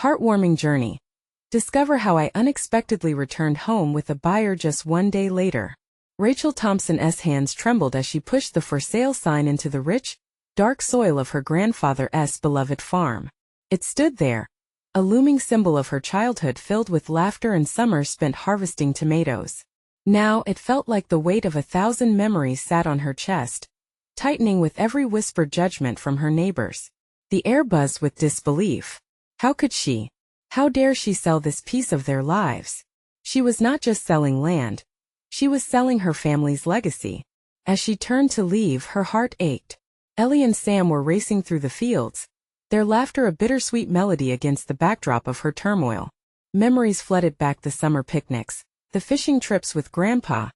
Heartwarming journey. Discover how I unexpectedly returned home with a buyer just one day later. Rachel Thompson's hands trembled as she pushed the for sale sign into the rich, dark soil of her grandfather's beloved farm. It stood there, a looming symbol of her childhood filled with laughter and summers spent harvesting tomatoes. Now it felt like the weight of 1,000 memories sat on her chest, tightening with every whispered judgment from her neighbors. The air buzzed with disbelief. How could she? How dare she sell this piece of their lives? She was not just selling land. She was selling her family's legacy. As she turned to leave, her heart ached. Ellie and Sam were racing through the fields, their laughter a bittersweet melody against the backdrop of her turmoil. Memories flooded back: the summer picnics, the fishing trips with Grandpa,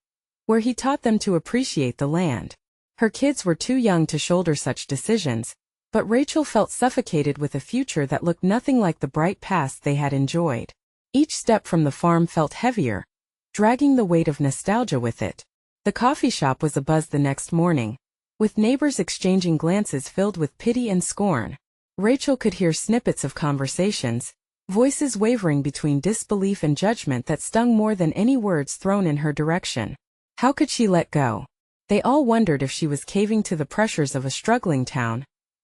where he taught them to appreciate the land. Her kids were too young to shoulder such decisions, but Rachel felt suffocated with a future that looked nothing like the bright past they had enjoyed. Each step from the farm felt heavier, dragging the weight of nostalgia with it. The coffee shop was abuzz the next morning, with neighbors exchanging glances filled with pity and scorn. Rachel could hear snippets of conversations, voices wavering between disbelief and judgment that stung more than any words thrown in her direction. How could she let go? They all wondered if she was caving to the pressures of a struggling town,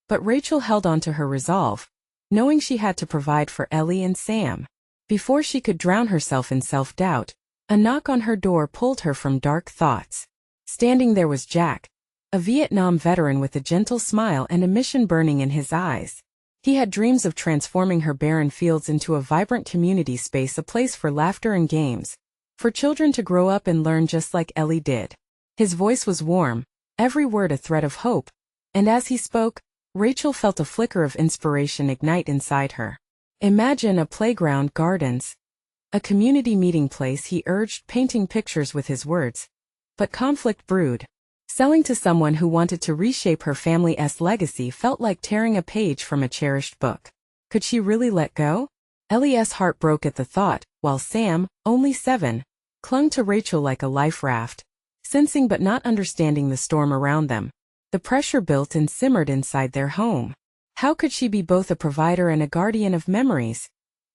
but Rachel held on to her resolve, knowing she had to provide for Ellie and Sam. Before she could drown herself in self-doubt, a knock on her door pulled her from dark thoughts. Standing there was Jack, a Vietnam veteran with a gentle smile and a mission burning in his eyes. He had dreams of transforming her barren fields into a vibrant community space, a place for laughter and games, for children to grow up and learn just like Ellie did. His voice was warm, every word a thread of hope, and as he spoke, Rachel felt a flicker of inspiration ignite inside her. Imagine a playground, gardens, a community meeting place, he urged, painting pictures with his words. But conflict brewed. Selling to someone who wanted to reshape her family's legacy felt like tearing a page from a cherished book. Could she really let go? Ellie's heart broke at the thought, while Sam, only 7, clung to Rachel like a life raft, sensing but not understanding the storm around them. The pressure built and simmered inside their home. How could she be both a provider and a guardian of memories?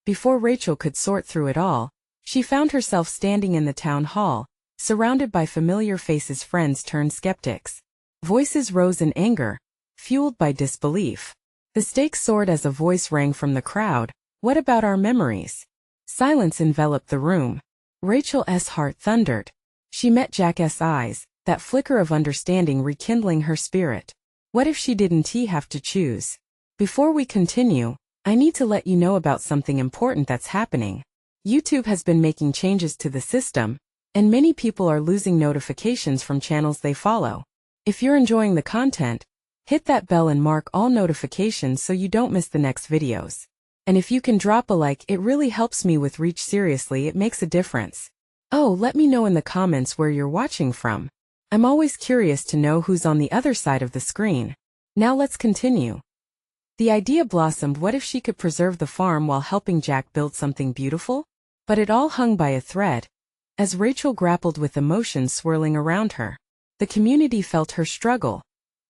Before Rachel could sort through it all, she found herself standing in the town hall, surrounded by familiar faces, friends turned skeptics. Voices rose in anger, fueled by disbelief. The stakes soared as a voice rang from the crowd. What about our memories? Silence enveloped the room. Rachel's heart thundered. She met Jack's eyes, that flicker of understanding rekindling her spirit. What if she didn't have to choose? Before we continue, I need to let you know about something important that's happening. YouTube has been making changes to the system, and many people are losing notifications from channels they follow. If you're enjoying the content, hit that bell and mark all notifications so you don't miss the next videos. And if you can drop a like, it really helps me with reach. Seriously, it makes a difference. Oh, let me know in the comments where you're watching from. I'm always curious to know who's on the other side of the screen. Now let's continue. The idea blossomed. What if she could preserve the farm while helping Jack build something beautiful? But it all hung by a thread. As Rachel grappled with emotions swirling around her, the community felt her struggle.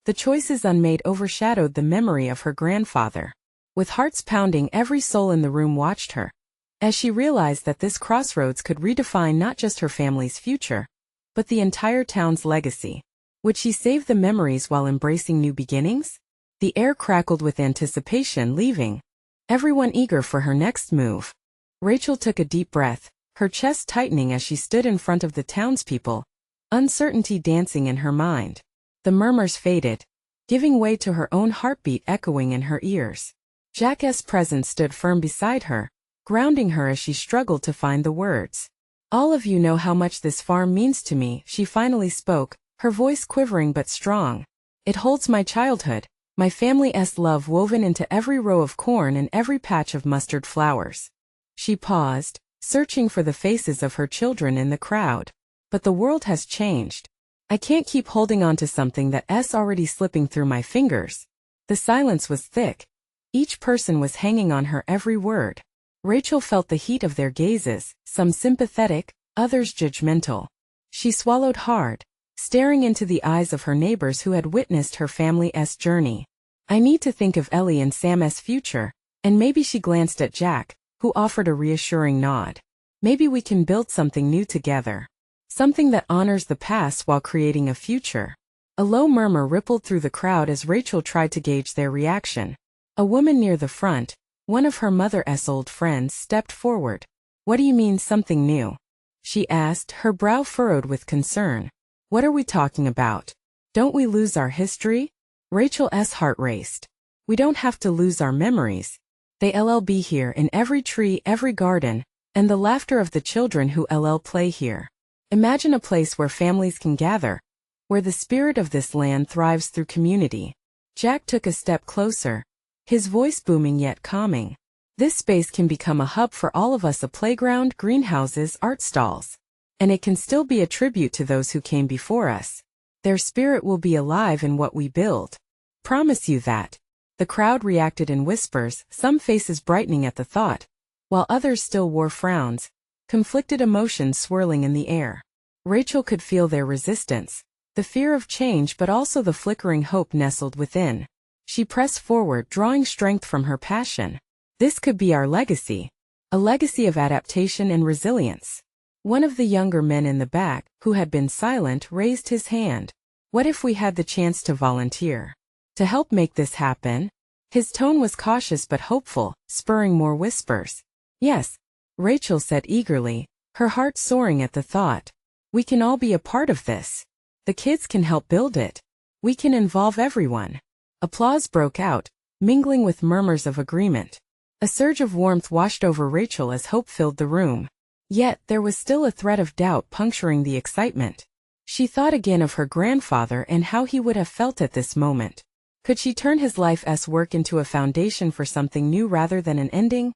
The choices unmade overshadowed the memory of her grandfather. With hearts pounding, every soul in the room watched her, as she realized that this crossroads could redefine not just her family's future, but the entire town's legacy. Would she save the memories while embracing new beginnings? The air crackled with anticipation, leaving everyone eager for her next move. Rachel took a deep breath, her chest tightening as she stood in front of the townspeople, uncertainty dancing in her mind. The murmurs faded, giving way to her own heartbeat echoing in her ears. Jack's presence stood firm beside her, grounding her as she struggled to find the words. All of you know how much this farm means to me, she finally spoke, her voice quivering but strong. It holds my childhood, my family's love woven into every row of corn and every patch of mustard flowers. She paused, searching for the faces of her children in the crowd. But the world has changed. I can't keep holding on to something that's already slipping through my fingers. The silence was thick. Each person was hanging on her every word. Rachel felt the heat of their gazes, some sympathetic, others judgmental. She swallowed hard, staring into the eyes of her neighbors who had witnessed her family's journey. I need to think of Ellie and Sam's future, And maybe she glanced at Jack, who offered a reassuring nod. Maybe we can build something new together. Something that honors the past while creating a future. A low murmur rippled through the crowd as Rachel tried to gauge their reaction. A woman near the front, one of her mother's old friends, stepped forward. "What do you mean something new?" she asked, her brow furrowed with concern. "What are we talking about? Don't we lose our history?" Rachel's heart raced. "We don't have to lose our memories. They'll be here in every tree, every garden, and the laughter of the children who'll play here. Imagine a place where families can gather, where the spirit of this land thrives through community." Jack took a step closer, his voice booming yet calming. "This space can become a hub for all of us, a playground, greenhouses, art stalls. And it can still be a tribute to those who came before us. Their spirit will be alive in what we build. Promise you that." The crowd reacted in whispers, some faces brightening at the thought, while others still wore frowns, conflicted emotions swirling in the air. Rachel could feel their resistance, the fear of change but also the flickering hope nestled within. She pressed forward, drawing strength from her passion. "This could be our legacy. A legacy of adaptation and resilience." One of the younger men in the back, who had been silent, raised his hand. "What if we had the chance to volunteer? To help make this happen?" His tone was cautious but hopeful, spurring more whispers. "Yes," Rachel said eagerly, her heart soaring at the thought. "We can all be a part of this. The kids can help build it. We can involve everyone." Applause broke out, mingling with murmurs of agreement. A surge of warmth washed over Rachel as hope filled the room. Yet, there was still a thread of doubt puncturing the excitement. She thought again of her grandfather and how he would have felt at this moment. Could she turn his life's work into a foundation for something new rather than an ending?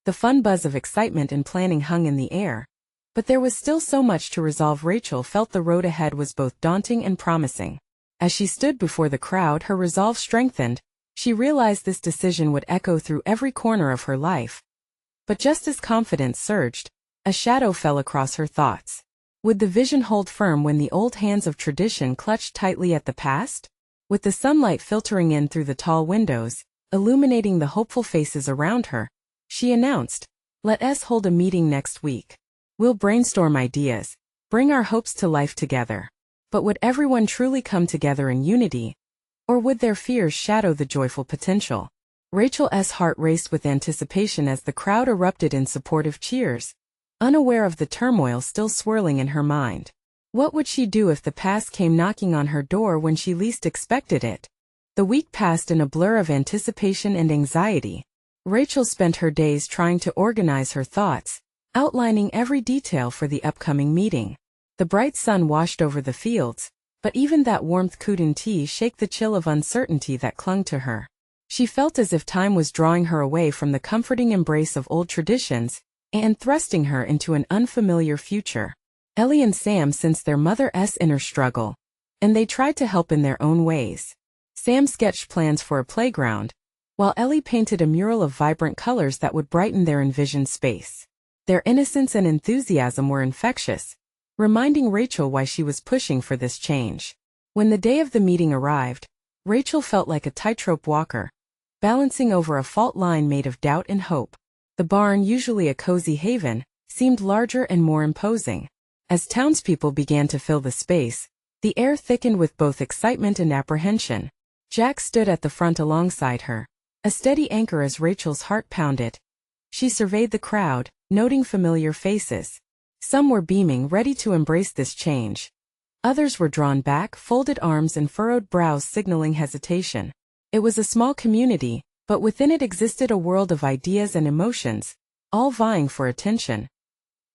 The fun buzz of excitement and planning hung in the air. But there was still so much to resolve. Rachel felt the road ahead was both daunting and promising. As she stood before the crowd, her resolve strengthened. She realized this decision would echo through every corner of her life. But just as confidence surged, a shadow fell across her thoughts. Would the vision hold firm when the old hands of tradition clutched tightly at the past? With the sunlight filtering in through the tall windows, illuminating the hopeful faces around her, she announced, "Let's hold a meeting next week. We'll brainstorm ideas, bring our hopes to life together." But would everyone truly come together in unity? Or would their fears shadow the joyful potential? Rachel's heart raced with anticipation as the crowd erupted in supportive cheers, unaware of the turmoil still swirling in her mind. What would she do if the past came knocking on her door when she least expected it? The week passed in a blur of anticipation and anxiety. Rachel spent her days trying to organize her thoughts, outlining every detail for the upcoming meeting. The bright sun washed over the fields, but even that warmth couldn't shake the chill of uncertainty that clung to her. She felt as if time was drawing her away from the comforting embrace of old traditions and thrusting her into an unfamiliar future. Ellie and Sam sensed their mother's inner struggle, and they tried to help in their own ways. Sam sketched plans for a playground, while Ellie painted a mural of vibrant colors that would brighten their envisioned space. Their innocence and enthusiasm were infectious, reminding Rachel why she was pushing for this change. When the day of the meeting arrived, Rachel felt like a tightrope walker, balancing over a fault line made of doubt and hope. The barn, usually a cozy haven, seemed larger and more imposing. As townspeople began to fill the space, the air thickened with both excitement and apprehension. Jack stood at the front alongside her, a steady anchor as Rachel's heart pounded. She surveyed the crowd, noting familiar faces. Some were beaming, ready to embrace this change. Others were drawn back, folded arms and furrowed brows signaling hesitation. It was a small community, but within it existed a world of ideas and emotions, all vying for attention.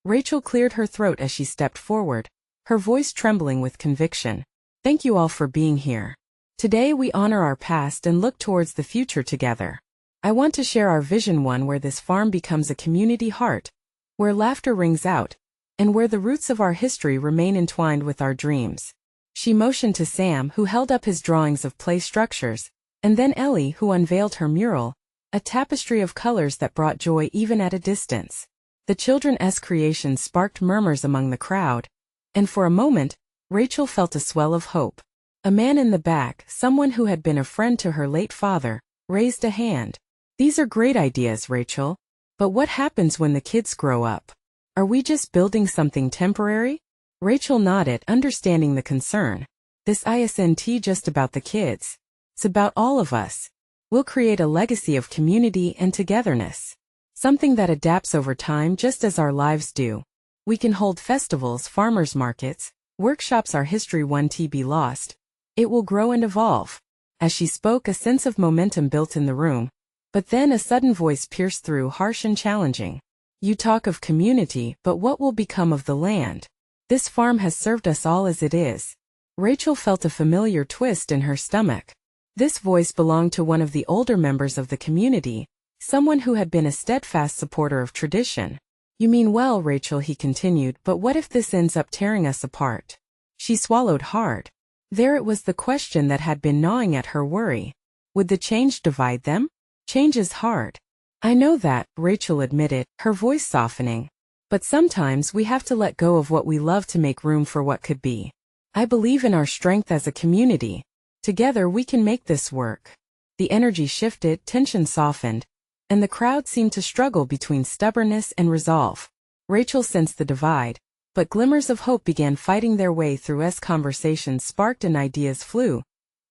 Rachel cleared her throat as she stepped forward, her voice trembling with conviction. "Thank you all for being here. Today we honor our past and look towards the future together. I want to share our vision, one where this farm becomes a community heart, where laughter rings out, and where the roots of our history remain entwined with our dreams." She motioned to Sam, who held up his drawings of play structures, and then Ellie, who unveiled her mural, a tapestry of colors that brought joy even at a distance. The children's creations sparked murmurs among the crowd, and for a moment, Rachel felt a swell of hope. A man in the back, someone who had been a friend to her late father, raised a hand. These are great ideas, Rachel. But what happens when the kids grow up? Are we just building something temporary? Rachel nodded, understanding the concern. This isn't just about the kids. It's about all of us. We'll create a legacy of community and togetherness. Something that adapts over time just as our lives do. We can hold festivals, farmers markets, workshops. Our history won't be lost. It will grow and evolve. As she spoke, a sense of momentum built in the room. But then a sudden voice pierced through, harsh and challenging. You talk of community, but what will become of the land? This farm has served us all as it is. Rachel felt a familiar twist in her stomach. This voice belonged to one of the older members of the community, someone who had been a steadfast supporter of tradition. You mean well, Rachel, he continued, but what if this ends up tearing us apart? She swallowed hard. There it was, the question that had been gnawing at her worry. Would the change divide them? Change is hard. I know that, Rachel admitted, her voice softening. But sometimes we have to let go of what we love to make room for what could be. I believe in our strength as a community. Together we can make this work. The energy shifted, tension softened, and the crowd seemed to struggle between stubbornness and resolve. Rachel sensed the divide, but glimmers of hope began fighting their way through as conversations sparked and ideas flew.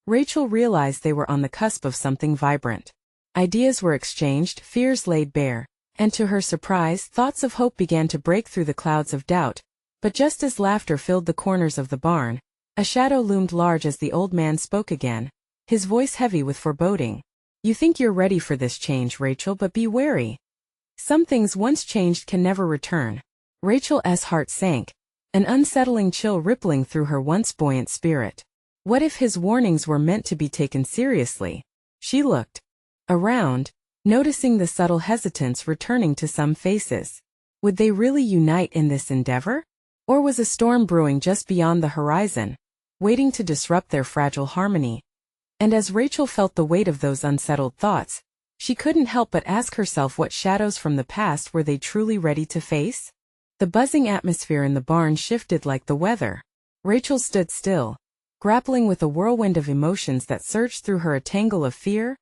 Rachel realized they were on the cusp of something vibrant. Ideas were exchanged, fears laid bare, and to her surprise, thoughts of hope began to break through the clouds of doubt. But just as laughter filled the corners of the barn, a shadow loomed large as the old man spoke again, his voice heavy with foreboding. You think you're ready for this change, Rachel, but be wary. Some things once changed can never return. Rachel's heart sank, an unsettling chill rippling through her once buoyant spirit. What if his warnings were meant to be taken seriously? She looked around, noticing the subtle hesitance returning to some faces. Would they really unite in this endeavor? Or was a storm brewing just beyond the horizon, waiting to disrupt their fragile harmony? And as Rachel felt the weight of those unsettled thoughts, she couldn't help but ask herself, what shadows from the past were they truly ready to face? The buzzing atmosphere in the barn shifted like the weather. Rachel stood still, grappling with a whirlwind of emotions that surged through her, a tangle of fear,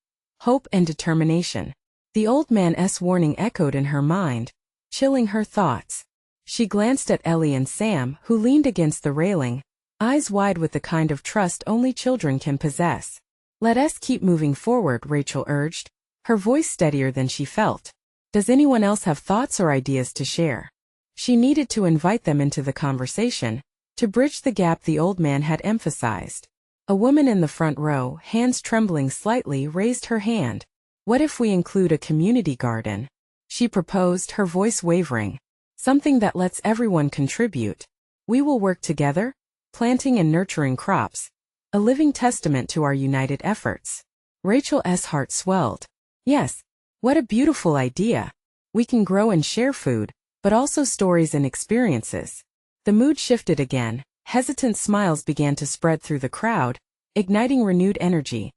hope, and determination. The old man's warning echoed in her mind, chilling her thoughts. She glanced at Ellie and Sam, who leaned against the railing, eyes wide with the kind of trust only children can possess. Let us keep moving forward, Rachel urged, her voice steadier than she felt. Does anyone else have thoughts or ideas to share? She needed to invite them into the conversation, to bridge the gap the old man had emphasized. A woman in the front row, hands trembling slightly, raised her hand. What if we include a community garden? She proposed, her voice wavering. Something that lets everyone contribute. We will work together, planting and nurturing crops. A living testament to our united efforts. Rachel's heart swelled. Yes, what a beautiful idea. We can grow and share food, but also stories and experiences. The mood shifted again. Hesitant smiles began to spread through the crowd, igniting renewed energy.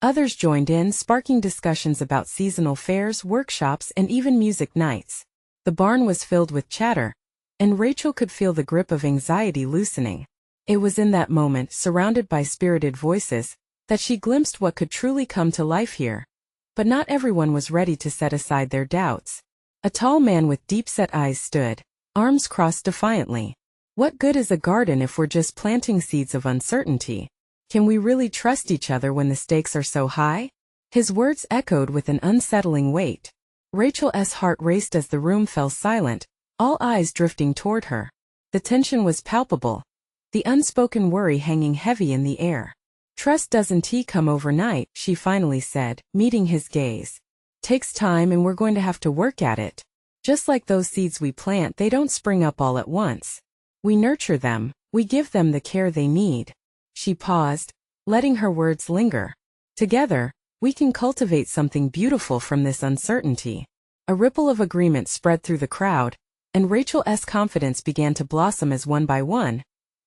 Others joined in, sparking discussions about seasonal fairs, workshops, and even music nights. The barn was filled with chatter, and Rachel could feel the grip of anxiety loosening. It was in that moment, surrounded by spirited voices, that she glimpsed what could truly come to life here. But not everyone was ready to set aside their doubts. A tall man with deep-set eyes stood, arms crossed defiantly. What good is a garden if we're just planting seeds of uncertainty? Can we really trust each other when the stakes are so high? His words echoed with an unsettling weight. Rachel's heart raced as the room fell silent, all eyes drifting toward her. The tension was palpable, the unspoken worry hanging heavy in the air. Trust doesn't come overnight, she finally said, meeting his gaze. Takes time, and we're going to have to work at it. Just like those seeds we plant, they don't spring up all at once. We nurture them, we give them the care they need. She paused, letting her words linger. Together, we can cultivate something beautiful from this uncertainty. A ripple of agreement spread through the crowd, and Rachel's confidence began to blossom as one by one,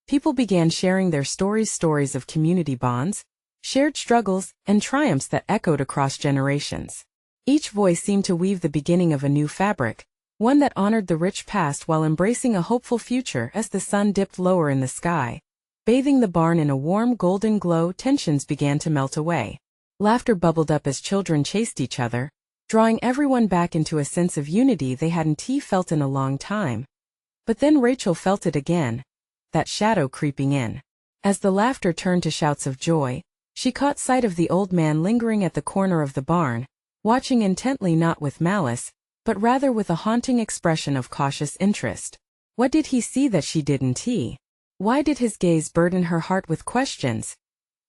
people began sharing their stories of community bonds, shared struggles, and triumphs that echoed across generations. Each voice seemed to weave the beginning of a new fabric, one that honored the rich past while embracing a hopeful future. As the sun dipped lower in the sky, bathing the barn in a warm golden glow, tensions began to melt away. Laughter bubbled up as children chased each other, drawing everyone back into a sense of unity they hadn't felt in a long time. But then Rachel felt it again, that shadow creeping in. As the laughter turned to shouts of joy, she caught sight of the old man lingering at the corner of the barn, watching intently, not with malice, but rather with a haunting expression of cautious interest. What did he see that she didn't? Why did his gaze burden her heart with questions?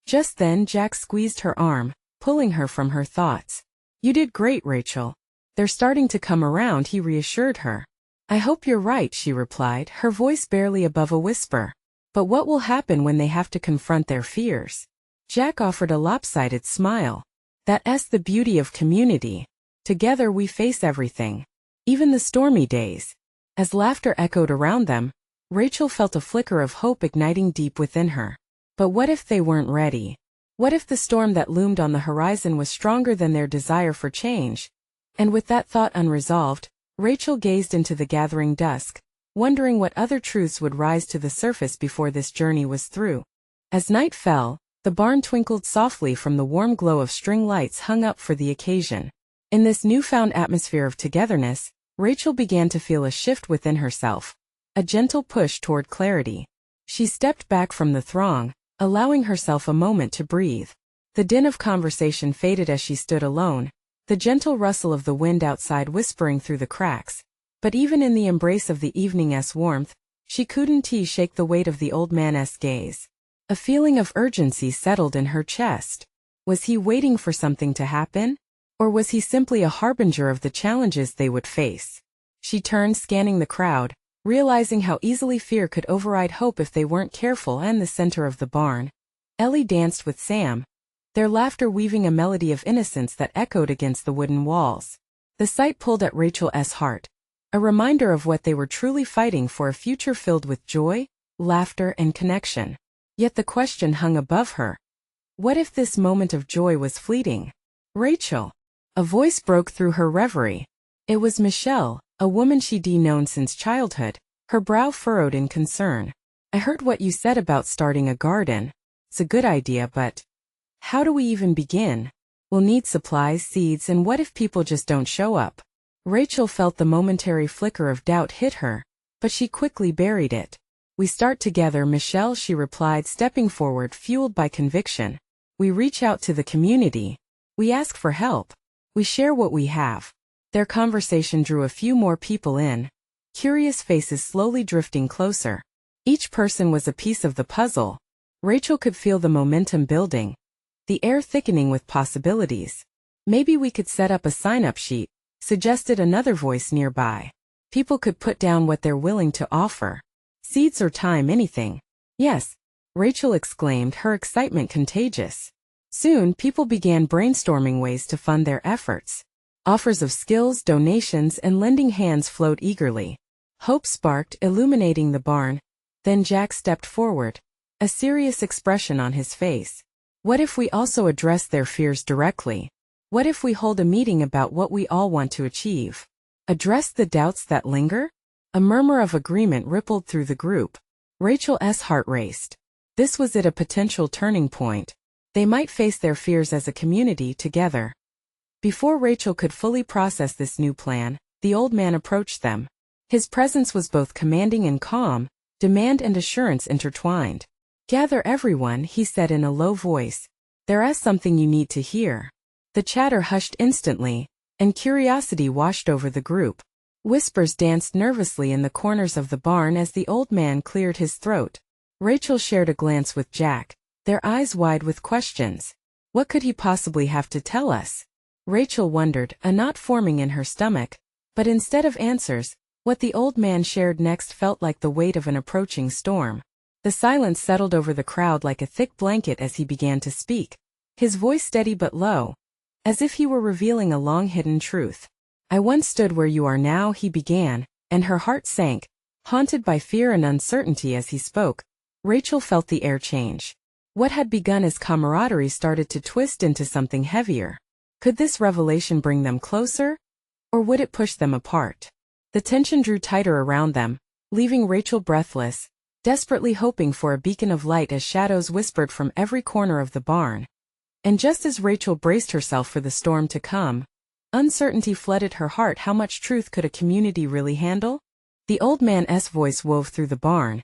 Just then Jack squeezed her arm, pulling her from her thoughts. "You did great, Rachel. They're starting to come around," he reassured her. "I hope you're right," she replied, her voice barely above a whisper. "But what will happen when they have to confront their fears?" Jack offered a lopsided smile. "That's the beauty of community. Together we face everything, even the stormy days." As laughter echoed around them, Rachel felt a flicker of hope igniting deep within her. But what if they weren't ready? What if the storm that loomed on the horizon was stronger than their desire for change? And with that thought unresolved, Rachel gazed into the gathering dusk, wondering what other truths would rise to the surface before this journey was through. As night fell, the barn twinkled softly from the warm glow of string lights hung up for the occasion. In this newfound atmosphere of togetherness, Rachel began to feel a shift within herself, a gentle push toward clarity. She stepped back from the throng, allowing herself a moment to breathe. The din of conversation faded as she stood alone, the gentle rustle of the wind outside whispering through the cracks. But even in the embrace of the evening's warmth, she couldn't shake the weight of the old man's gaze. A feeling of urgency settled in her chest. Was he waiting for something to happen? Or was he simply a harbinger of the challenges they would face? She turned, scanning the crowd, realizing how easily fear could override hope if they weren't careful. And the center of the barn, Ellie danced with Sam, their laughter weaving a melody of innocence that echoed against the wooden walls. The sight pulled at Rachel's heart, a reminder of what they were truly fighting for, a future filled with joy, laughter, and connection. Yet the question hung above her. What if this moment of joy was fleeting? "Rachel!" A voice broke through her reverie. It was Michelle, a woman she'd known since childhood, her brow furrowed in concern. "I heard what you said about starting a garden. It's a good idea, but how do we even begin? We'll need supplies, seeds, and what if people just don't show up?" Rachel felt the momentary flicker of doubt hit her, but she quickly buried it. "We start together, Michelle," she replied, stepping forward, fueled by conviction. "We reach out to the community. We ask for help. We share what we have." Their conversation drew a few more people in, curious faces slowly drifting closer. Each person was a piece of the puzzle. Rachel could feel the momentum building, the air thickening with possibilities. "Maybe we could set up a sign-up sheet," suggested another voice nearby. "People could put down what they're willing to offer. Seeds or time, anything." "Yes," Rachel exclaimed, her excitement contagious. Soon people began brainstorming ways to fund their efforts. Offers of skills, donations, and lending hands flowed eagerly. Hope sparked, illuminating the barn. Then Jack stepped forward, a serious expression on his face. "What if we also address their fears directly? What if we hold a meeting about what we all want to achieve? Address the doubts that linger?" A murmur of agreement rippled through the group. Rachel's heart raced. This was it, a potential turning point. They might face their fears as a community together. Before Rachel could fully process this new plan, the old man approached them. His presence was both commanding and calm, demand and assurance intertwined. "Gather everyone," he said in a low voice. "There's something you need to hear." The chatter hushed instantly, and curiosity washed over the group. Whispers danced nervously in the corners of the barn as the old man cleared his throat. Rachel shared a glance with Jack, their eyes wide with questions. What could he possibly have to tell us? Rachel wondered, a knot forming in her stomach. But instead of answers, what the old man shared next felt like the weight of an approaching storm. The silence settled over the crowd like a thick blanket as he began to speak, his voice steady but low, as if he were revealing a long-hidden truth. "I once stood where you are now," he began, and her heart sank, haunted by fear and uncertainty as he spoke. Rachel felt the air change. What had begun as camaraderie started to twist into something heavier. Could this revelation bring them closer? Or would it push them apart? The tension drew tighter around them, leaving Rachel breathless, desperately hoping for a beacon of light as shadows whispered from every corner of the barn. And just as Rachel braced herself for the storm to come, Uncertainty flooded her heart. How much truth could a community really handle? The old man's voice wove through the barn,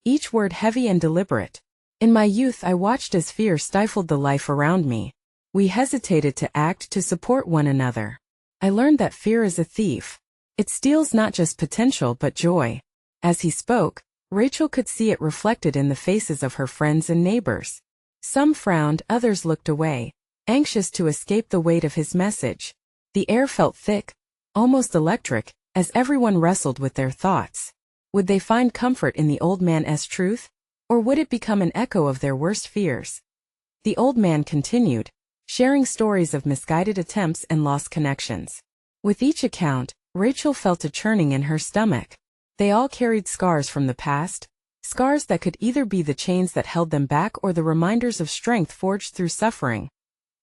each word heavy and deliberate. In my youth I watched as fear stifled the life around me. We hesitated to act, to support one another. I learned that fear is a thief. It steals not just potential but joy. As he spoke, Rachel could see it reflected in the faces of her friends and neighbors. Some frowned, others looked away, anxious to escape the weight of his message. The air felt thick, almost electric, as everyone wrestled with their thoughts. Would they find comfort in the old man's truth, or would it become an echo of their worst fears? The old man continued, sharing stories of misguided attempts and lost connections. With each account, Rachel felt a churning in her stomach. They all carried scars from the past, scars that could either be the chains that held them back or the reminders of strength forged through suffering.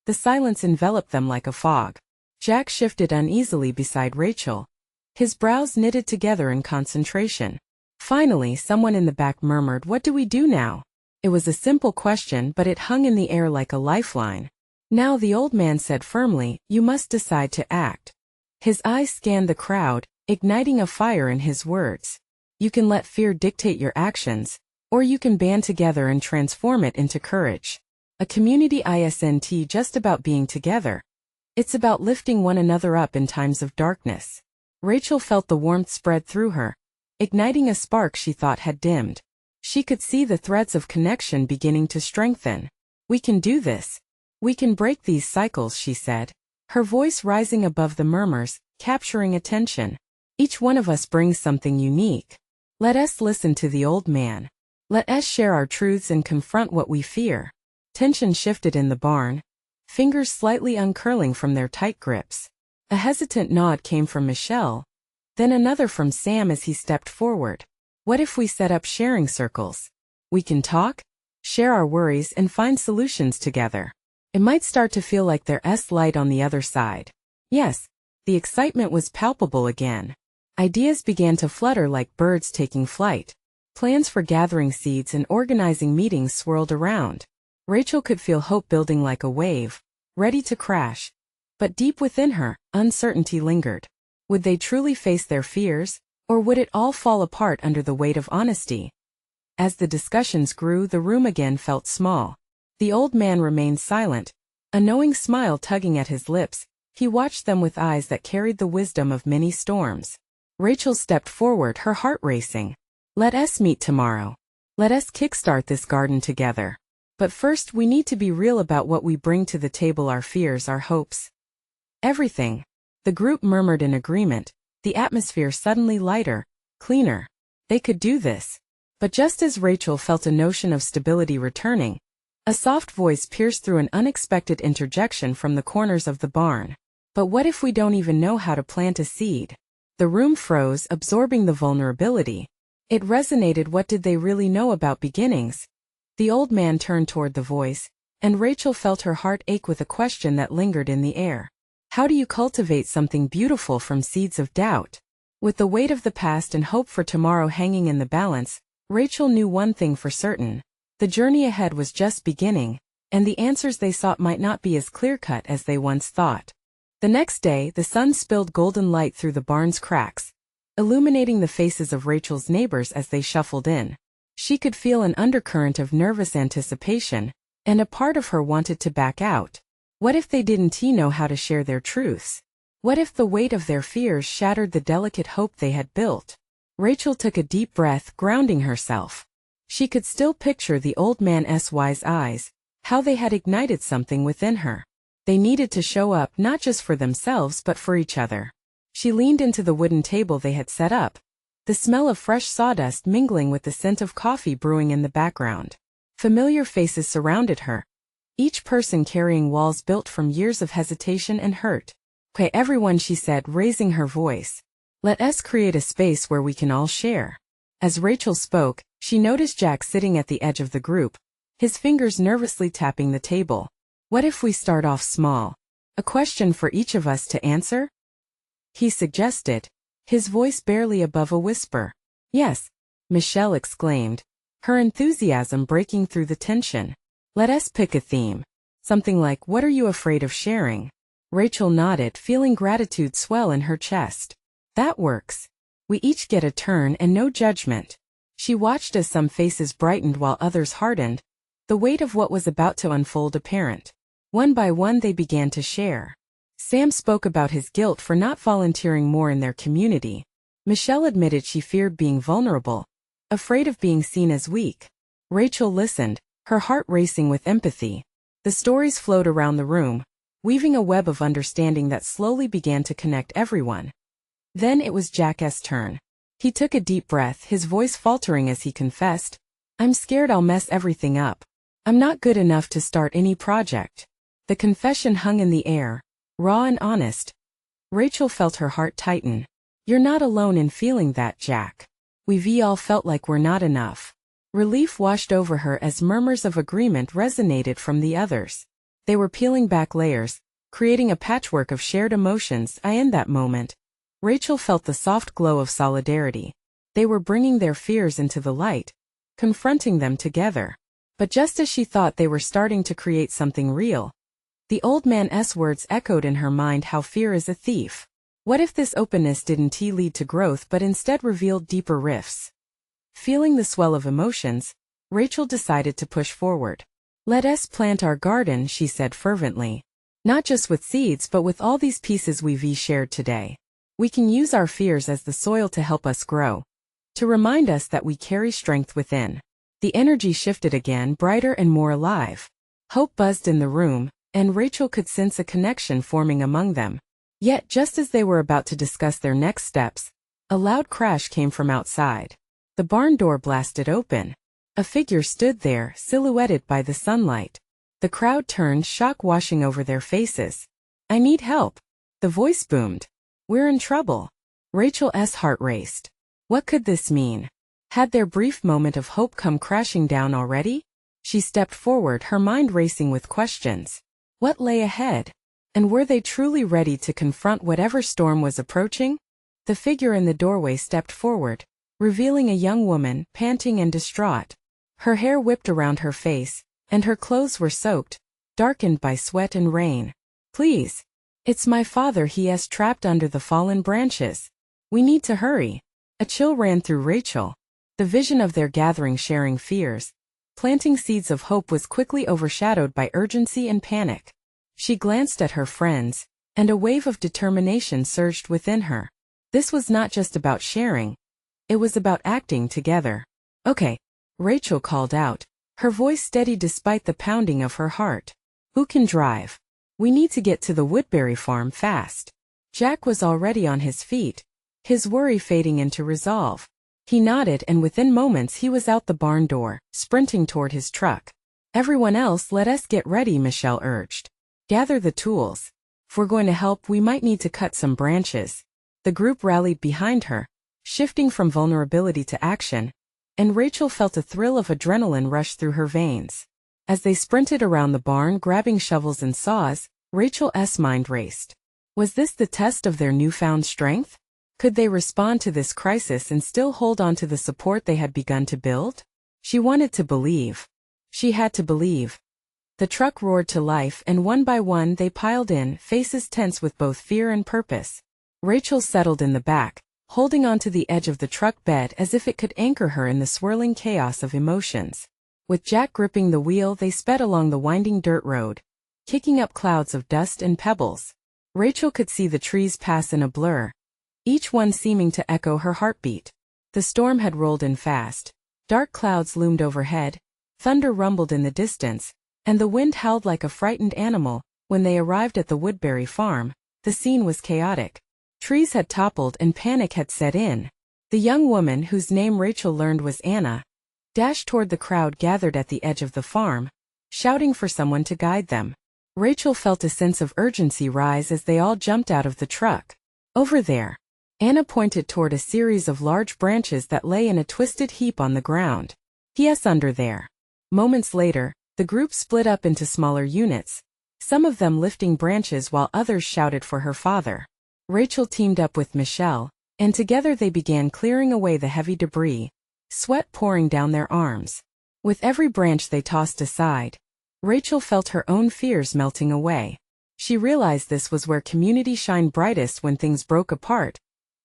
The silence enveloped them like a fog. Jack shifted uneasily beside Rachel, his brows knitted together in concentration. Finally, someone in the back murmured, "What do we do now?" It was a simple question, but it hung in the air like a lifeline. Now the old man said firmly, "You must decide to act." His eyes scanned the crowd, igniting a fire in his words. You can let fear dictate your actions, or you can band together and transform it into courage. A community isn't just about being together. It's about lifting one another up in times of darkness. Rachel felt the warmth spread through her, igniting a spark she thought had dimmed. She could see the threads of connection beginning to strengthen. "We can do this. We can break these cycles," she said, her voice rising above the murmurs, capturing attention. "Each one of us brings something unique. Let us listen to the old man. Let us share our truths and confront what we fear." Tension shifted in the barn, fingers slightly uncurling from their tight grips. A hesitant nod came from Michelle, then another from Sam as he stepped forward. "What if we set up sharing circles? We can talk, share our worries, and find solutions together. It might start to feel like there's light on the other side." Yes, the excitement was palpable again. Ideas began to flutter like birds taking flight. Plans for gathering seeds and organizing meetings swirled around. Rachel could feel hope building like a wave, ready to crash. But deep within her, uncertainty lingered. Would they truly face their fears, or would it all fall apart under the weight of honesty? As the discussions grew, the room again felt small. The old man remained silent, a knowing smile tugging at his lips. He watched them with eyes that carried the wisdom of many storms. Rachel stepped forward, her heart racing. "Let us meet tomorrow. Let us kickstart this garden together. But first we need to be real about what we bring to the table, our fears, our hopes. Everything." The group murmured in agreement, the atmosphere suddenly lighter, cleaner. They could do this. But just as Rachel felt a notion of stability returning, a soft voice pierced through an unexpected interjection from the corners of the barn. "But what if we don't even know how to plant a seed?" The room froze, absorbing the vulnerability. It resonated. What did they really know about beginnings? The old man turned toward the voice, and Rachel felt her heart ache with a question that lingered in the air. How do you cultivate something beautiful from seeds of doubt? With the weight of the past and hope for tomorrow hanging in the balance, Rachel knew one thing for certain. The journey ahead was just beginning, and the answers they sought might not be as clear-cut as they once thought. The next day, the sun spilled golden light through the barn's cracks, illuminating the faces of Rachel's neighbors as they shuffled in. She could feel an undercurrent of nervous anticipation, and a part of her wanted to back out. What if they didn't know how to share their truths? What if the weight of their fears shattered the delicate hope they had built? Rachel took a deep breath, grounding herself. She could still picture the old man's wise eyes, how they had ignited something within her. They needed to show up not just for themselves but for each other. She leaned into the wooden table they had set up, the smell of fresh sawdust mingling with the scent of coffee brewing in the background. Familiar faces surrounded her, each person carrying walls built from years of hesitation and hurt. "Okay, everyone," she said, raising her voice. "Let us create a space where we can all share." As Rachel spoke, she noticed Jack sitting at the edge of the group, his fingers nervously tapping the table. "What if we start off small? A question for each of us to answer?" he suggested, his voice barely above a whisper. "Yes," Michelle exclaimed, her enthusiasm breaking through the tension. "Let us pick a theme. Something like, what are you afraid of sharing?" Rachel nodded, feeling gratitude swell in her chest. That works. We each get a turn and no judgment. She watched as some faces brightened while others hardened, the weight of what was about to unfold apparent. One by one they began to share. Sam spoke about his guilt for not volunteering more in their community. Michelle admitted she feared being vulnerable, afraid of being seen as weak. Rachel listened, her heart racing with empathy. The stories flowed around the room, weaving a web of understanding that slowly began to connect everyone. Then it was Jack's turn. He took a deep breath, his voice faltering as he confessed, "I'm scared I'll mess everything up. I'm not good enough to start any project." The confession hung in the air, raw and honest. Rachel felt her heart tighten. "You're not alone in feeling that, Jack. We've all felt like we're not enough." Relief washed over her as murmurs of agreement resonated from the others. They were peeling back layers, creating a patchwork of shared emotions. In that moment, Rachel felt the soft glow of solidarity. They were bringing their fears into the light, confronting them together. But just as she thought they were starting to create something real, the old man's words echoed in her mind: how fear is a thief. What if this openness didn't lead to growth but instead revealed deeper rifts? Feeling the swell of emotions, Rachel decided to push forward. "Let us plant our garden," she said fervently. "Not just with seeds but with all these pieces we've shared today. We can use our fears as the soil to help us grow, to remind us that we carry strength within." The energy shifted again, brighter and more alive. Hope buzzed in the room, and Rachel could sense a connection forming among them. Yet just as they were about to discuss their next steps, a loud crash came from outside. The barn door blasted open. A figure stood there, silhouetted by the sunlight. The crowd turned, shock washing over their faces. "I need help," the voice boomed. "We're in trouble." Rachel's heart raced. What could this mean? Had their brief moment of hope come crashing down already? She stepped forward, her mind racing with questions. What lay ahead? And were they truly ready to confront whatever storm was approaching? The figure in the doorway stepped forward, revealing a young woman, panting and distraught. Her hair whipped around her face, and her clothes were soaked, darkened by sweat and rain. "Please. It's my father. He is trapped under the fallen branches. We need to hurry." A chill ran through Rachel. The vision of their gathering, sharing fears, planting seeds of hope, was quickly overshadowed by urgency and panic. She glanced at her friends, and a wave of determination surged within her. This was not just about sharing. It was about acting together. "Okay," Rachel called out, her voice steady despite the pounding of her heart. "Who can drive? We need to get to the Woodbury farm fast." Jack was already on his feet, his worry fading into resolve. He nodded, and within moments he was out the barn door, sprinting toward his truck. "Everyone else, let us get ready," Michelle urged. "Gather the tools. If we're going to help, we might need to cut some branches." The group rallied behind her, shifting from vulnerability to action, and Rachel felt a thrill of adrenaline rush through her veins. As they sprinted around the barn, grabbing shovels and saws, Rachel's mind raced. Was this the test of their newfound strength? Could they respond to this crisis and still hold on to the support they had begun to build? She wanted to believe. She had to believe. The truck roared to life, and one by one they piled in, faces tense with both fear and purpose. Rachel settled in the back, holding onto the edge of the truck bed as if it could anchor her in the swirling chaos of emotions. With Jack gripping the wheel, they sped along the winding dirt road, kicking up clouds of dust and pebbles. Rachel could see the trees pass in a blur, each one seeming to echo her heartbeat. The storm had rolled in fast. Dark clouds loomed overhead, thunder rumbled in the distance, and the wind howled like a frightened animal. When they arrived at the Woodbury farm, the scene was chaotic. Trees had toppled and panic had set in. The young woman, whose name Rachel learned was Anna, dashed toward the crowd gathered at the edge of the farm, shouting for someone to guide them. Rachel felt a sense of urgency rise as they all jumped out of the truck. "Over there." Anna pointed toward a series of large branches that lay in a twisted heap on the ground. "Yes, under there." Moments later, the group split up into smaller units, some of them lifting branches while others shouted for her father. Rachel teamed up with Michelle, and together they began clearing away the heavy debris, sweat pouring down their arms. With every branch they tossed aside, Rachel felt her own fears melting away. She realized this was where community shined brightest when things broke apart.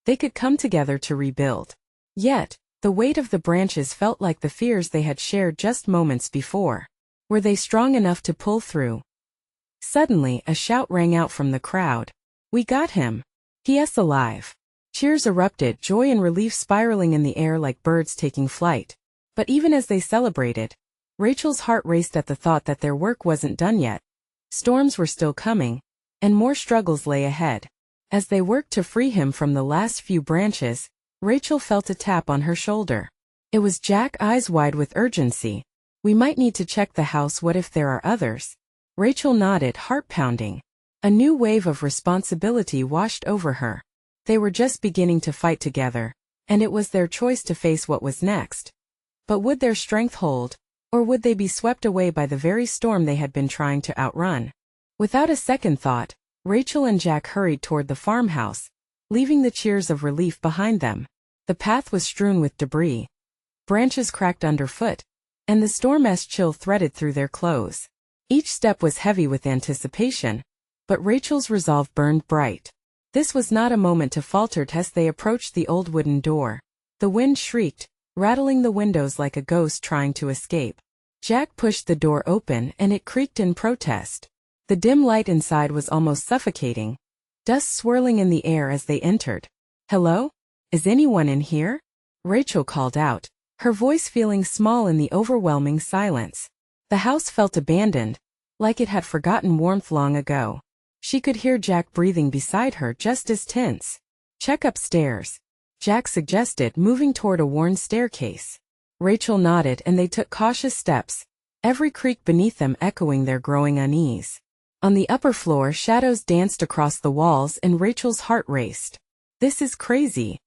They could come together to rebuild. Yet, the weight of the branches felt like the fears they had shared just moments before. Were they strong enough to pull through? Suddenly, a shout rang out from the crowd. "We got him! He.S. alive!" Cheers erupted, joy and relief spiraling in the air like birds taking flight. But even as they celebrated, Rachel's heart raced at the thought that their work wasn't done yet. Storms were still coming, and more struggles lay ahead. As they worked to free him from the last few branches, Rachel felt a tap on her shoulder. It was Jack, eyes wide with urgency. "We might need to check the house. What if there are others?" Rachel nodded, heart pounding. A new wave of responsibility washed over her. They were just beginning to fight together, and it was their choice to face what was next. But would their strength hold, or would they be swept away by the very storm they had been trying to outrun? Without a second thought, Rachel and Jack hurried toward the farmhouse, leaving the cheers of relief behind them. The path was strewn with debris. Branches cracked underfoot, and the storm-esque chill threaded through their clothes. Each step was heavy with anticipation, but Rachel's resolve burned bright. This was not a moment to falter as they approached the old wooden door. The wind shrieked, rattling the windows like a ghost trying to escape. Jack pushed the door open and it creaked in protest. The dim light inside was almost suffocating, dust swirling in the air as they entered. "Hello? Is anyone in here?" Rachel called out, her voice feeling small in the overwhelming silence. The house felt abandoned, like it had forgotten warmth long ago. She could hear Jack breathing beside her, just as tense. "Check upstairs," Jack suggested, moving toward a worn staircase. Rachel nodded and they took cautious steps, every creak beneath them echoing their growing unease. On the upper floor, shadows danced across the walls and Rachel's heart raced. "This is crazy,"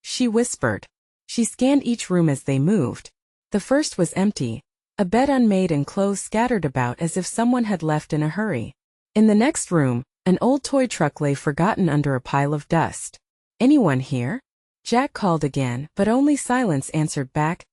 she whispered. She scanned each room as they moved. The first was empty, a bed unmade and clothes scattered about as if someone had left in a hurry. In the next room, an old toy truck lay forgotten under a pile of dust. "Anyone here?" Jack called again, but only silence answered back.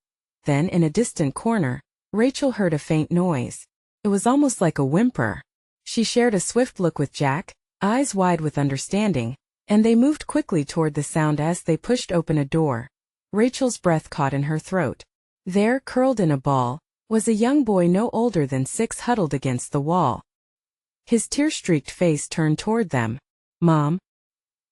Then, in a distant corner, Rachel heard a faint noise. It was almost like a whimper. She shared a swift look with Jack, eyes wide with understanding, and they moved quickly toward the sound as they pushed open a door. Rachel's breath caught in her throat. There, curled in a ball, was a young boy no older than 6 huddled against the wall. His tear-streaked face turned toward them. "Mom?"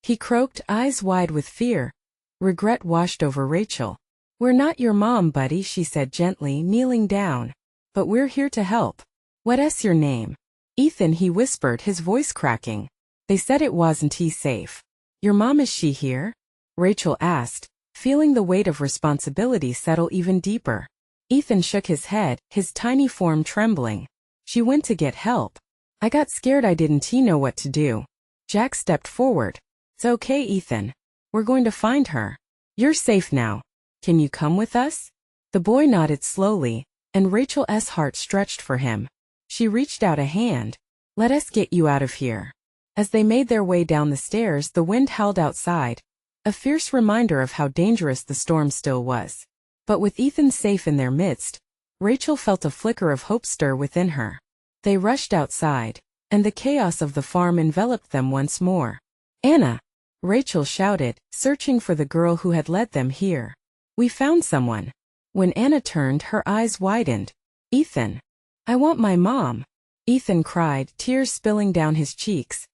he croaked, eyes wide with fear. Regret washed over Rachel. "We're not your mom, buddy," she said gently, kneeling down. "But we're here to help. What's your name?" "Ethan," he whispered, his voice cracking. "They said it wasn't safe." "Your mom, is she here?" Rachel asked, feeling the weight of responsibility settle even deeper. Ethan shook his head, his tiny form trembling. "She went to get help. I got scared. I didn't know what to do." Jack stepped forward. "It's okay, Ethan. We're going to find her. You're safe now. Can you come with us?" The boy nodded slowly, and Rachel's heart stretched for him. She reached out a hand. "Let us get you out of here." As they made their way down the stairs, the wind howled outside, a fierce reminder of how dangerous the storm still was. But with Ethan safe in their midst, Rachel felt a flicker of hope stir within her. They rushed outside, and the chaos of the farm enveloped them once more. "Anna!" Rachel shouted, searching for the girl who had led them here. "We found someone." When Anna turned, her eyes widened. "Ethan! I want my mom!" Ethan cried, tears spilling down his cheeks.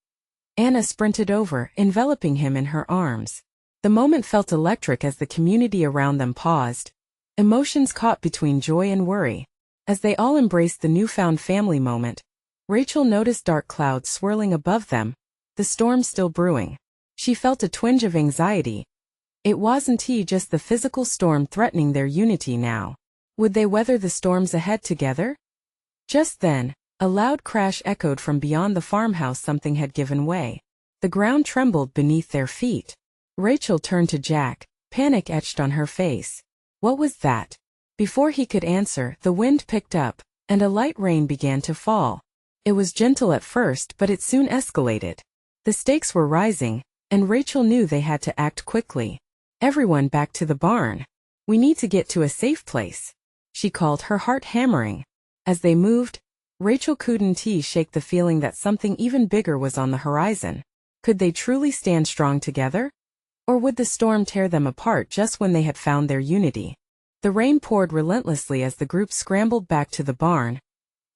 Anna sprinted over, enveloping him in her arms. The moment felt electric as the community around them paused, emotions caught between joy and worry. As they all embraced the newfound family moment, Rachel noticed dark clouds swirling above them, the storm still brewing. She felt a twinge of anxiety. It wasn't just the physical storm threatening their unity now. Would they weather the storms ahead together? Just then, a loud crash echoed from beyond the farmhouse. Something had given way. The ground trembled beneath their feet. Rachel turned to Jack, panic etched on her face. "What was that?" Before he could answer, the wind picked up, and a light rain began to fall. It was gentle at first, but it soon escalated. The stakes were rising, and Rachel knew they had to act quickly. "Everyone back to the barn. We need to get to a safe place," she called, her heart hammering. As they moved, Rachel couldn't shake the feeling that something even bigger was on the horizon. Could they truly stand strong together? Or would the storm tear them apart just when they had found their unity? The rain poured relentlessly as the group scrambled back to the barn,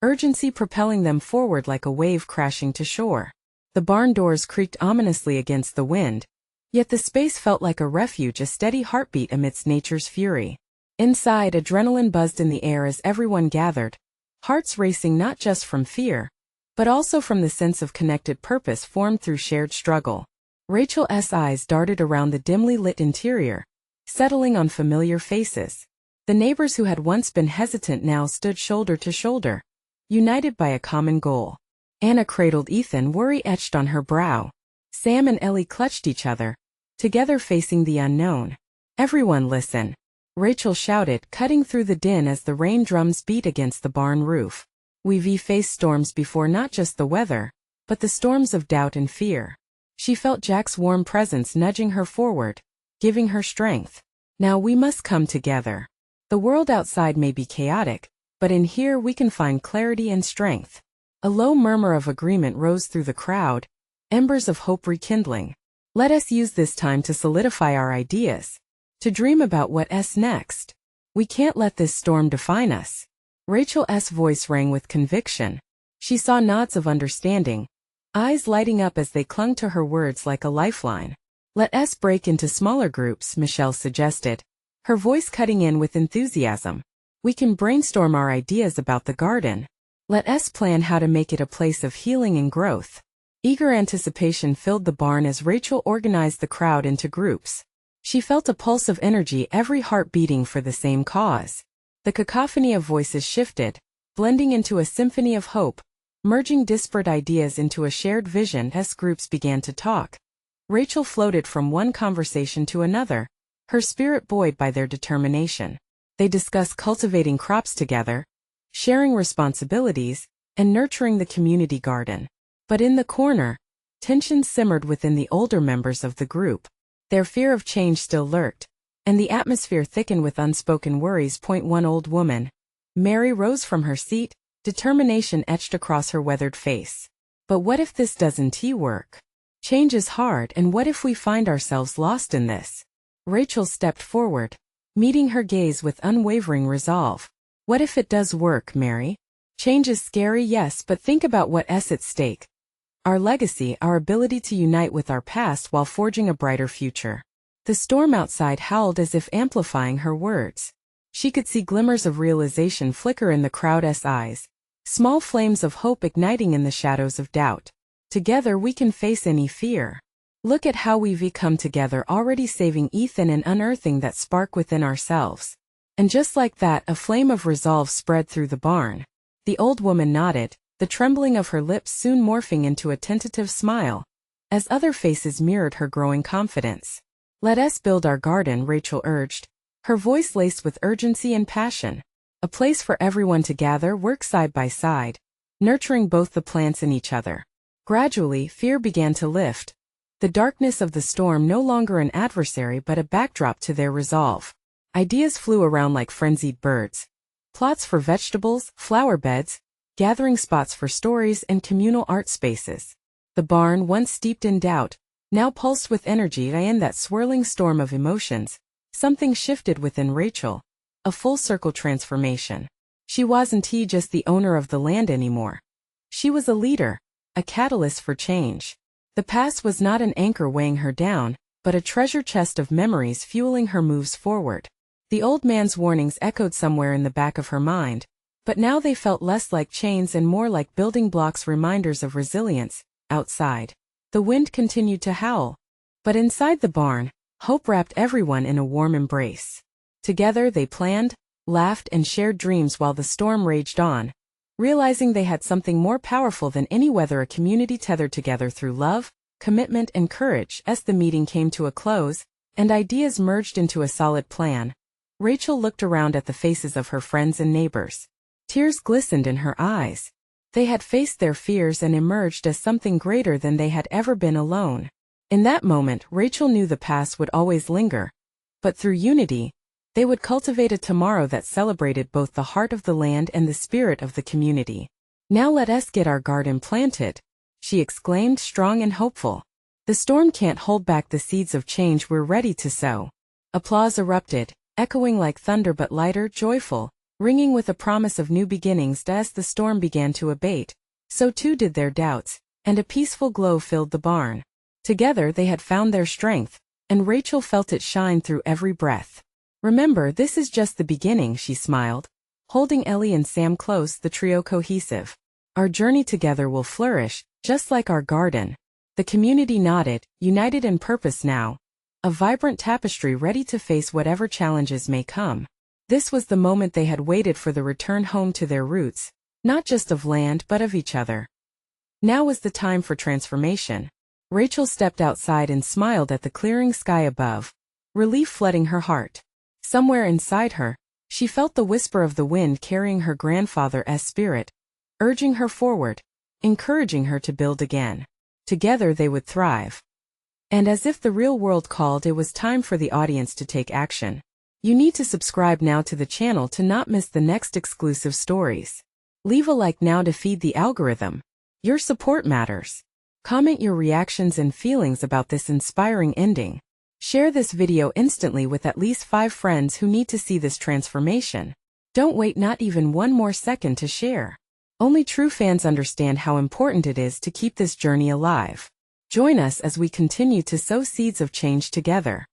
urgency propelling them forward like a wave crashing to shore. The barn doors creaked ominously against the wind, yet the space felt like a refuge, a steady heartbeat amidst nature's fury. Inside, adrenaline buzzed in the air as everyone gathered, hearts racing not just from fear, but also from the sense of connected purpose formed through shared struggle. Rachel's eyes darted around the dimly lit interior, settling on familiar faces. The neighbors who had once been hesitant now stood shoulder to shoulder, united by a common goal. Anna cradled Ethan, worry etched on her brow. Sam and Ellie clutched each other, together facing the unknown. "Everyone listen," Rachel shouted, cutting through the din as the rain drums beat against the barn roof. "We've faced storms before, not just the weather, but the storms of doubt and fear." She felt Jack's warm presence nudging her forward, giving her strength. "Now we must come together. The world outside may be chaotic, but in here we can find clarity and strength." A low murmur of agreement rose through the crowd, embers of hope rekindling. "Let us use this time to solidify our ideas, to dream about what's next. We can't let this storm define us." Rachel's voice rang with conviction. She saw nods of understanding, eyes lighting up as they clung to her words like a lifeline. "Let us break into smaller groups," Michelle suggested, her voice cutting in with enthusiasm. "We can brainstorm our ideas about the garden. Let us plan how to make it a place of healing and growth." Eager anticipation filled the barn as Rachel organized the crowd into groups. She felt a pulse of energy, every heart beating for the same cause. The cacophony of voices shifted, blending into a symphony of hope, merging disparate ideas into a shared vision as groups began to talk. Rachel floated from one conversation to another, her spirit buoyed by their determination. They discussed cultivating crops together, sharing responsibilities, and nurturing the community garden. But in the corner, tension simmered within the older members of the group. Their fear of change still lurked, and the atmosphere thickened with unspoken worries. One old woman, Mary, rose from her seat, determination etched across her weathered face. "But what if this doesn't work? Change is hard, and what if we find ourselves lost in this?" Rachel stepped forward, meeting her gaze with unwavering resolve. "What if it does work, Mary? Change is scary, yes, but think about what's at stake. Our legacy, our ability to unite with our past while forging a brighter future." The storm outside howled as if amplifying her words. She could see glimmers of realization flicker in the crowd's eyes, small flames of hope igniting in the shadows of doubt. "Together we can face any fear. Look at how we've come together, already saving Ethan and unearthing that spark within ourselves." And just like that, a flame of resolve spread through the barn. The old woman nodded, the trembling of her lips soon morphing into a tentative smile, as other faces mirrored her growing confidence. "Let us build our garden," Rachel urged, her voice laced with urgency and passion. "A place for everyone to gather, work side by side, nurturing both the plants and each other." Gradually, fear began to lift, the darkness of the storm no longer an adversary but a backdrop to their resolve. Ideas flew around like frenzied birds. Plots for vegetables, flower beds, gathering spots for stories, and communal art spaces. The barn, once steeped in doubt, now pulsed with energy. In that swirling storm of emotions, something shifted within Rachel, a full-circle transformation. She wasn't just the owner of the land anymore. She was a leader, a catalyst for change. The past was not an anchor weighing her down, but a treasure chest of memories fueling her moves forward. The old man's warnings echoed somewhere in the back of her mind, but now they felt less like chains and more like building blocks, reminders of resilience. Outside, the wind continued to howl, but inside the barn, hope wrapped everyone in a warm embrace. Together they planned, laughed, and shared dreams while the storm raged on, realizing they had something more powerful than any weather, a community tethered together through love, commitment, and courage. As the meeting came to a close, and ideas merged into a solid plan, Rachel looked around at the faces of her friends and neighbors. Tears glistened in her eyes. They had faced their fears and emerged as something greater than they had ever been alone. In that moment, Rachel knew the past would always linger, but through unity, they would cultivate a tomorrow that celebrated both the heart of the land and the spirit of the community. Now let us get our garden planted, she exclaimed, strong and hopeful. The storm can't hold back the seeds of change we're ready to sow. Applause erupted, echoing like thunder but lighter, joyful, ringing with a promise of new beginnings. As the storm began to abate, so too did their doubts, and a peaceful glow filled the barn. Together they had found their strength, and Rachel felt it shine through every breath. Remember, this is just the beginning, she smiled, holding Ellie and Sam close, the trio cohesive. Our journey together will flourish, just like our garden. The community nodded, united in purpose now. A vibrant tapestry ready to face whatever challenges may come. This was the moment they had waited for, the return home to their roots, not just of land but of each other. Now was the time for transformation. Rachel stepped outside and smiled at the clearing sky above, relief flooding her heart. Somewhere inside her, she felt the whisper of the wind carrying her grandfather's spirit, urging her forward, encouraging her to build again. Together they would thrive. And as if the real world called, it was time for the audience to take action. You need to subscribe now to the channel to not miss the next exclusive stories. Leave a like now to feed the algorithm. Your support matters. Comment your reactions and feelings about this inspiring ending. Share this video instantly with at least 5 friends who need to see this transformation. Don't wait not even one more second to share. Only true fans understand how important it is to keep this journey alive. Join us as we continue to sow seeds of change together.